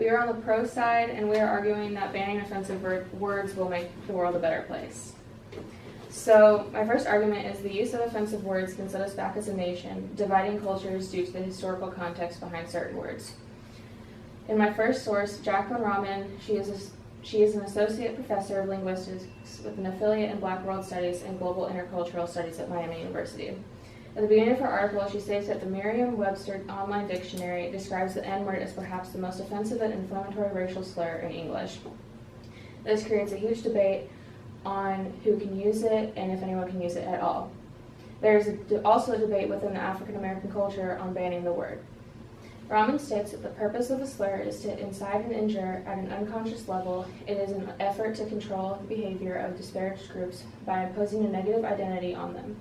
We are on the pro side, and we are arguing that banning offensive words will make the world a better place. So my first argument is the use of offensive words can set us back as a nation, dividing cultures due to the historical context behind certain words. In my first source, Jacqueline Rahman, she is an associate professor of linguistics with an affiliate in Black World Studies and Global Intercultural Studies at Miami University. At the beginning of her article, she states that the Merriam-Webster Online Dictionary describes the N-word as perhaps the most offensive and inflammatory racial slur in English. This creates a huge debate on who can use it and if anyone can use it at all. There is also a debate within the African American culture on banning the word. Rahman states that the purpose of a slur is to incite and injure at an unconscious level. It is an effort to control the behavior of disparaged groups by imposing a negative identity on them.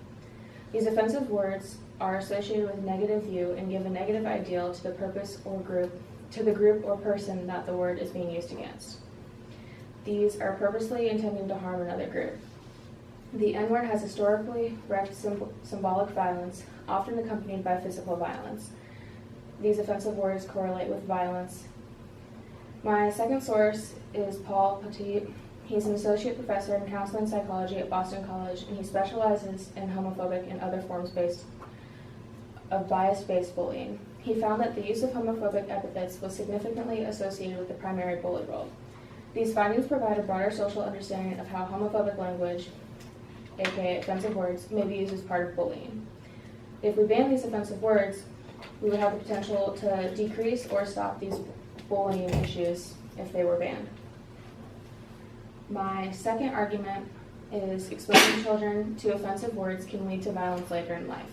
These offensive words are associated with negative view and give a negative ideal to the purpose or group, to the group or person that the word is being used against. These are purposely intended to harm another group. The N-word has historically wreaked symbolic violence, often accompanied by physical violence. These offensive words correlate with violence. My second source is Paul Petit. He's an associate professor in counseling psychology at Boston College, and he specializes in homophobic and other forms of bias-based bullying. He found that the use of homophobic epithets was significantly associated with the primary bully role. These findings provide a broader social understanding of how homophobic language, aka offensive words, may be used as part of bullying. If we ban these offensive words, we would have the potential to decrease or stop these bullying issues if they were banned. My second argument is exposing children to offensive words can lead to violence later in life.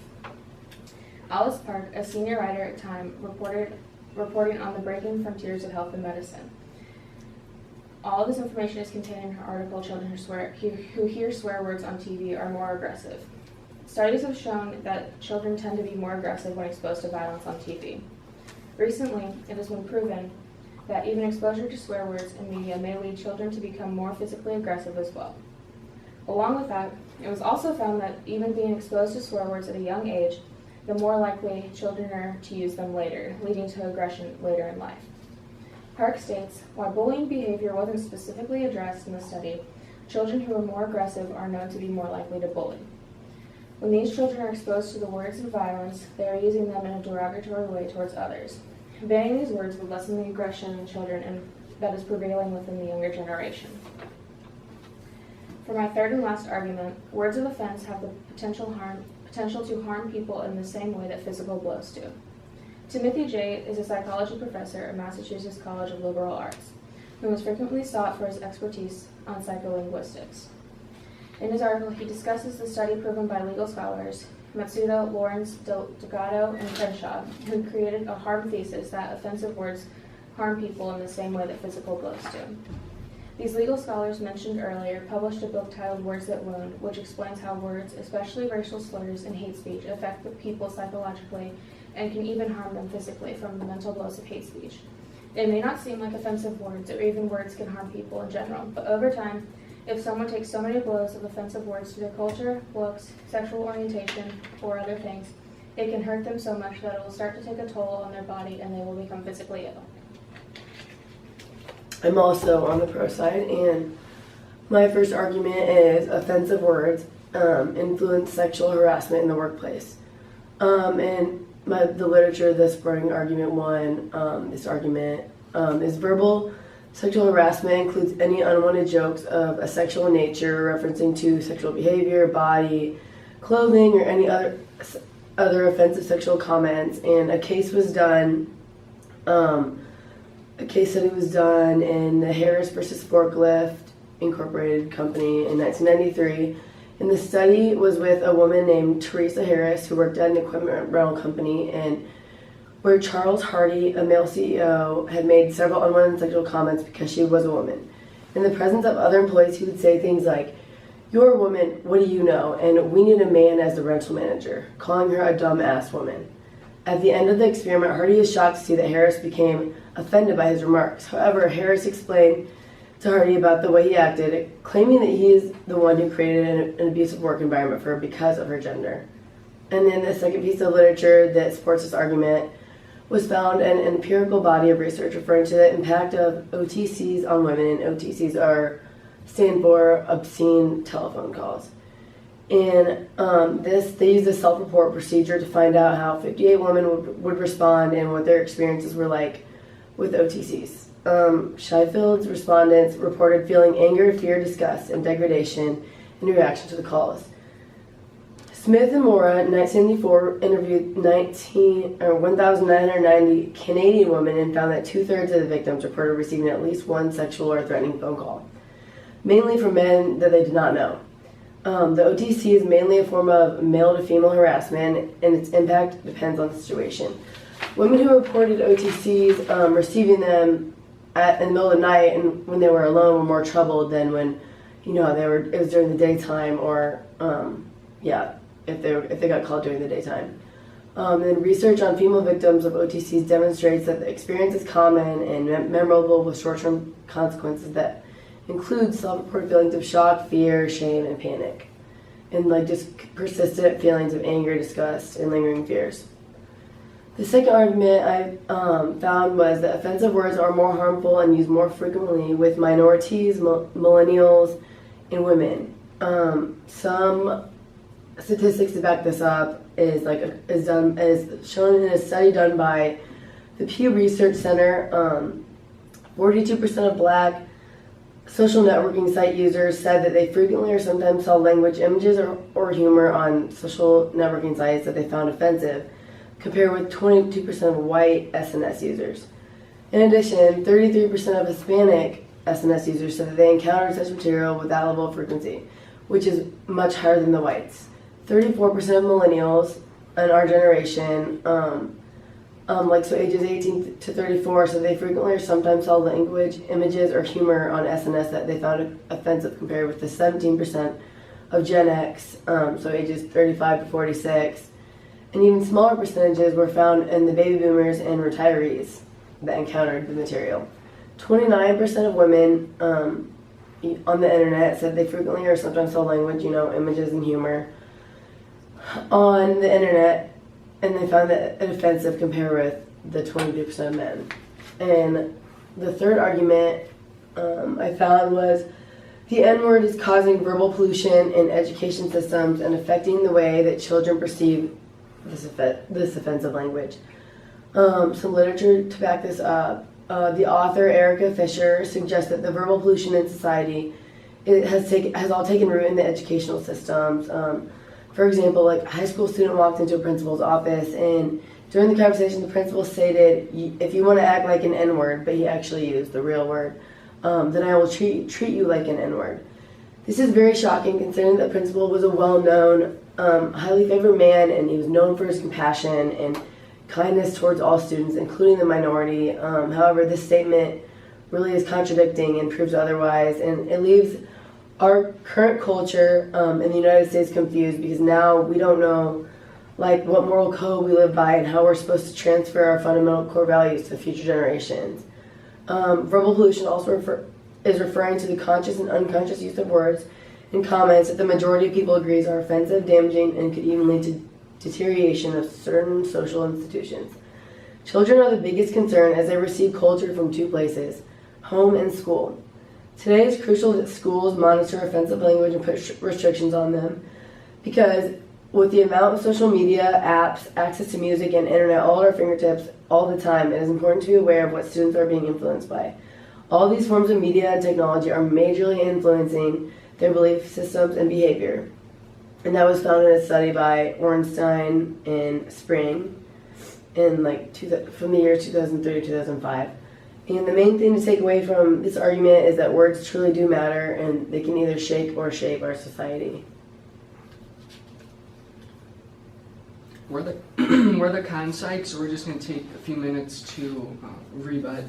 Alice Park, a senior writer at Time, reporting on the breaking frontiers of health and medicine. All of this information is contained in her article, Children Who Hear Swear Words on TV Are More Aggressive. Studies have shown that children tend to be more aggressive when exposed to violence on TV. Recently, it has been proven that even exposure to swear words in media may lead children to become more physically aggressive as well. Along with that, it was also found that even being exposed to swear words at a young age, the more likely children are to use them later, leading to aggression later in life. Park states, while bullying behavior wasn't specifically addressed in the study, children who are more aggressive are known to be more likely to bully. When these children are exposed to the words of violence, they are using them in a derogatory way towards others. Banning these words would lessen the aggression in children and that is prevailing within the younger generation. For my third and last argument, words of offense have the potential to harm people in the same way that physical blows do. Timothy Jay is a psychology professor at Massachusetts College of Liberal Arts, who is frequently sought for his expertise on psycholinguistics. In his article, he discusses the study proven by legal scholars Matsuda, Lawrence, Delgado, and Crenshaw, who created a harm thesis that offensive words harm people in the same way that physical blows do. These legal scholars mentioned earlier published a book titled Words That Wound, which explains how words, especially racial slurs and hate speech, affect people psychologically and can even harm them physically from the mental blows of hate speech. It may not seem like offensive words or even words can harm people in general, but over time, if someone takes so many blows of offensive words to their culture, looks, sexual orientation, or other things, it can hurt them so much that it will start to take a toll on their body and they will become physically ill. I'm also on the pro side, and my first argument is offensive words influence sexual harassment in the workplace. And the literature that's supporting argument one, this argument is verbal sexual harassment includes any unwanted jokes of a sexual nature referencing to sexual behavior, body, clothing, or any other offensive sexual comments. And a case was done, a case study was done in the Harris versus Forklift Incorporated company in 1993. And the study was with a woman named Teresa Harris, who worked at an equipment rental company, and where Charles Hardy, a male CEO, had made several unwanted sexual comments because she was a woman. In the presence of other employees, he would say things like, "You're a woman, what do you know? And we need a man as the rental manager," calling her a dumb-ass woman. At the end of the experiment, Hardy is shocked to see that Harris became offended by his remarks. However, Harris explained to Hardy about the way he acted, claiming that he is the one who created an abusive work environment for her because of her gender. And then the second piece of literature that supports this argument was found an empirical body of research referring to the impact of OTCs on women, and OTCs stand for obscene telephone calls. And they used a self-report procedure to find out how 58 women would respond and what their experiences were like with OTCs. Sheffield's respondents reported feeling anger, fear, disgust, and degradation in reaction to the calls. Smith and Mora in 1974 interviewed 1,990 Canadian women and found that 2/3 of the victims reported receiving at least one sexual or threatening phone call, mainly from men that they did not know. The OTC is mainly a form of male-to-female harassment, and its impact depends on the situation. Women who reported OTCs receiving them in the middle of the night and when they were alone were more troubled than when, it was during the daytime or, if they got called during the daytime. And research on female victims of OTCs demonstrates that the experience is common and memorable with short-term consequences that include self-reported feelings of shock, fear, shame, and panic, and just persistent feelings of anger, disgust, and lingering fears. The second argument I found was that offensive words are more harmful and used more frequently with minorities, millennials, and women. Some statistics to back this up is shown in a study done by the Pew Research Center. 42% of Black social networking site users said that they frequently or sometimes saw language, images, or humor on social networking sites that they found offensive, compared with 22% of white SNS users. In addition, 33% of Hispanic SNS users said that they encountered such material with that level of frequency, which is much higher than the whites. 34% of millennials in our generation, ages 18 to 34, so they frequently or sometimes saw language, images, or humor on SNS that they found offensive, compared with the 17% of Gen X, ages 35 to 46. And even smaller percentages were found in the baby boomers and retirees that encountered the material. 29% of women on the internet said they frequently or sometimes saw language, images and humor on the internet, and they found that offensive, compared with the 23% of men. And the third argument I found was the N-word is causing verbal pollution in education systems and affecting the way that children perceive this offensive language. Some literature to back this up. The author Erica Fisher suggests that the verbal pollution in society has all taken root in the educational systems. For example, a high school student walked into a principal's office, and during the conversation, the principal stated, "If you want to act like an N-word," but he actually used the real word, "then I will treat you like an N-word." This is very shocking, considering that the principal was a well-known, highly favored man, and he was known for his compassion and kindness towards all students, including the minority. However, this statement really is contradicting and proves otherwise, and it leaves our current culture in the United States confused, because now we don't know what moral code we live by and how we're supposed to transfer our fundamental core values to future generations. Verbal pollution also is referring to the conscious and unconscious use of words and comments that the majority of people agrees are offensive, damaging, and could even lead to deterioration of certain social institutions. Children are the biggest concern as they receive culture from two places, home and school. Today it's crucial that schools monitor offensive language and put restrictions on them, because with the amount of social media, apps, access to music, and internet all at our fingertips all the time, it is important to be aware of what students are being influenced by. All these forms of media and technology are majorly influencing their belief systems and behavior. And that was found in a study by Ornstein and Spring from the year 2003 to 2005. And the main thing to take away from this argument is that words truly do matter, and they can either shake or shape our society. We're the con side, so we're just going to take a few minutes to rebut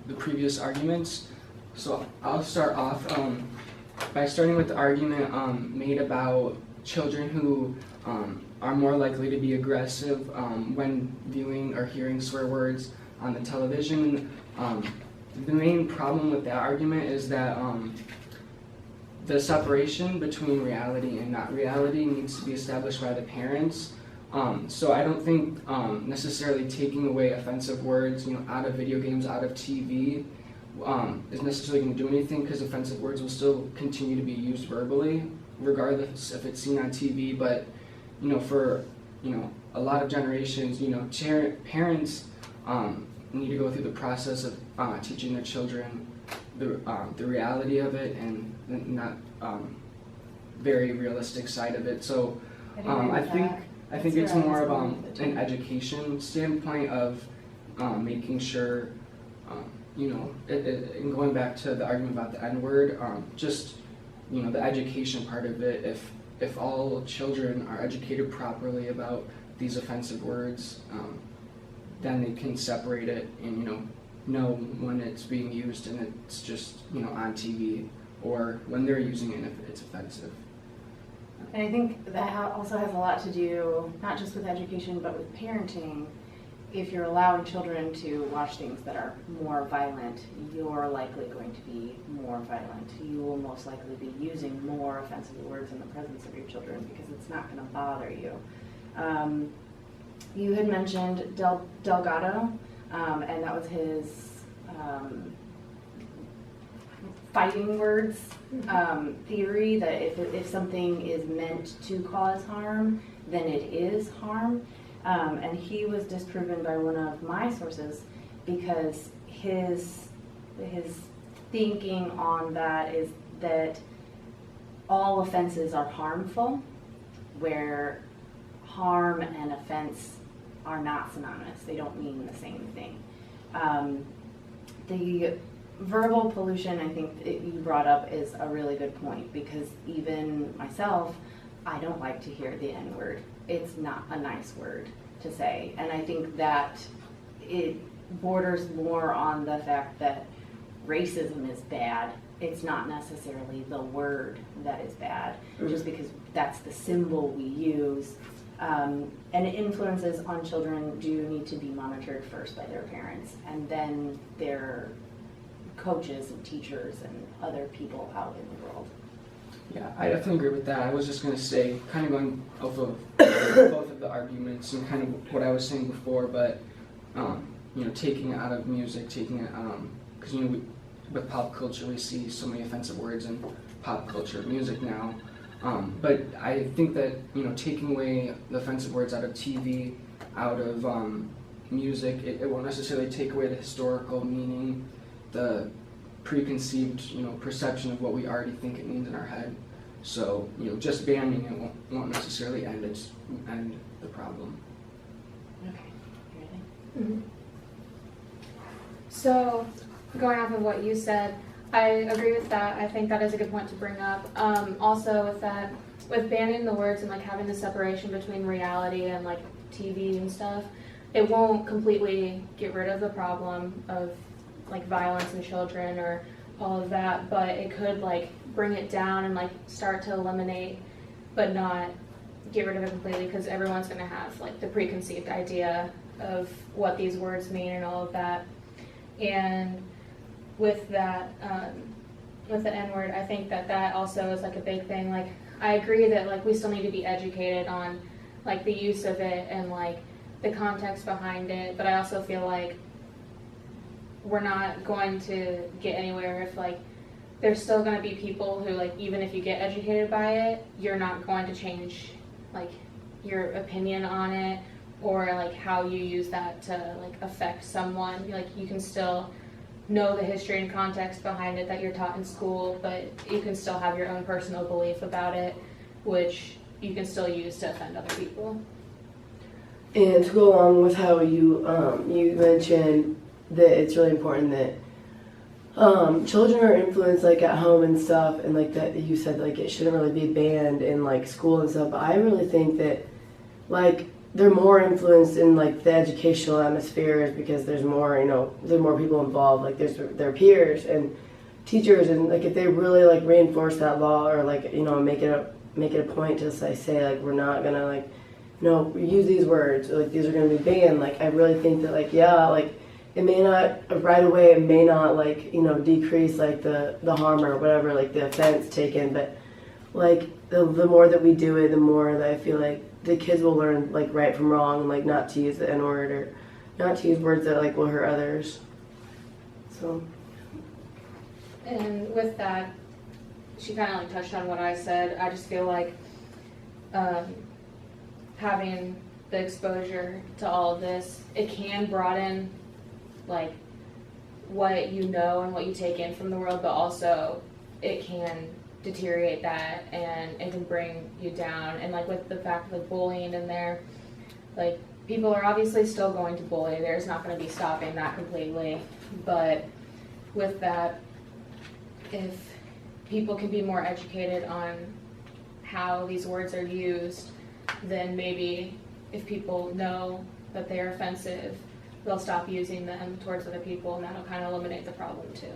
the previous arguments. So I'll start off by starting with the argument made about children who are more likely to be aggressive when viewing or hearing swear words on the television. The main problem with that argument is that the separation between reality and not reality needs to be established by the parents. So I don't think necessarily taking away offensive words, out of video games, out of TV, is necessarily going to do anything, because offensive words will still continue to be used verbally, regardless if it's seen on TV. But for a lot of generations, parents need to go through the process of teaching their children the reality of it and not very realistic side of it. So I think it's more of an education standpoint of making sure, and going back to the argument about the N-word, just the education part of it. If all children are educated properly about these offensive words, then they can separate it and know when it's being used and it's just on TV, or when they're using it if it's offensive. And I think that also has a lot to do, not just with education, but with parenting. If you're allowing children to watch things that are more violent, you're likely going to be more violent. You will most likely be using more offensive words in the presence of your children because it's not going to bother you. You had mentioned Delgado, and that was his fighting words theory, that if something is meant to cause harm, then it is harm. And he was disproven by one of my sources because his thinking on that is that all offenses are harmful, where harm and offense are not synonymous. They don't mean the same thing. The verbal pollution, I think that you brought up, is a really good point, because even myself, I don't like to hear the N-word. It's not a nice word to say, and I think that it borders more on the fact that racism is bad. It's not necessarily the word that is bad, just because that's the symbol we use. And influences on children do need to be monitored first by their parents, and then their coaches and teachers and other people out in the world. Yeah, I definitely agree with that. I was just going to say, kind of going off of both of the arguments and kind of what I was saying before, but taking it out of music, taking it, because with pop culture we see so many offensive words in pop culture music now. But I think that taking away the offensive words out of TV, out of music, it won't necessarily take away the historical meaning, the preconceived perception of what we already think it means in our head. So just banning it won't necessarily end the problem. Okay, you ready? Mm-hmm. So, going off of what you said, I agree with that. I think that is a good point to bring up. Also with that, with banning the words and having the separation between reality and TV and stuff, it won't completely get rid of the problem of violence in children or all of that, but it could bring it down and start to eliminate, but not get rid of it completely, because everyone's going to have the preconceived idea of what these words mean and all of that. And with that, with the N-word, I think that also is a big thing. I agree that we still need to be educated on the use of it and the context behind it, but I also feel we're not going to get anywhere if there's still going to be people who even if you get educated by it, you're not going to change your opinion on it or how you use that to affect someone. You can still know the history and context behind it that you're taught in school, but you can still have your own personal belief about it, which you can still use to offend other people. And to go along with how you mentioned that it's really important that children are influenced at home and stuff, and that you said it shouldn't really be banned in school and stuff, but I really think that they're more influenced in the educational atmospheres, because there's more there's more people involved, there's their peers and teachers, and if they really reinforce that law or make it a point to say we're not gonna use these words, or these are gonna be banned, I really think that it may not right away, it may not decrease the harm or whatever, the offense taken, but the more that we do it, the more that I feel the kids will learn like right from wrong, and like not to use the N word or not to use words that like will hurt others. So And with that, she kind of like touched on what I said. I just feel like having the exposure to all of this, it can broaden like what you know and what you take in from the world, but also it can deteriorate that and it can bring you down. And like with the fact of like bullying in there, like people are obviously still going to bully. There's not going to be stopping that completely, but with that, if people can be more educated on how these words are used, then maybe if people know that they are offensive, they'll stop using them towards other people, and that'll kind of eliminate the problem too.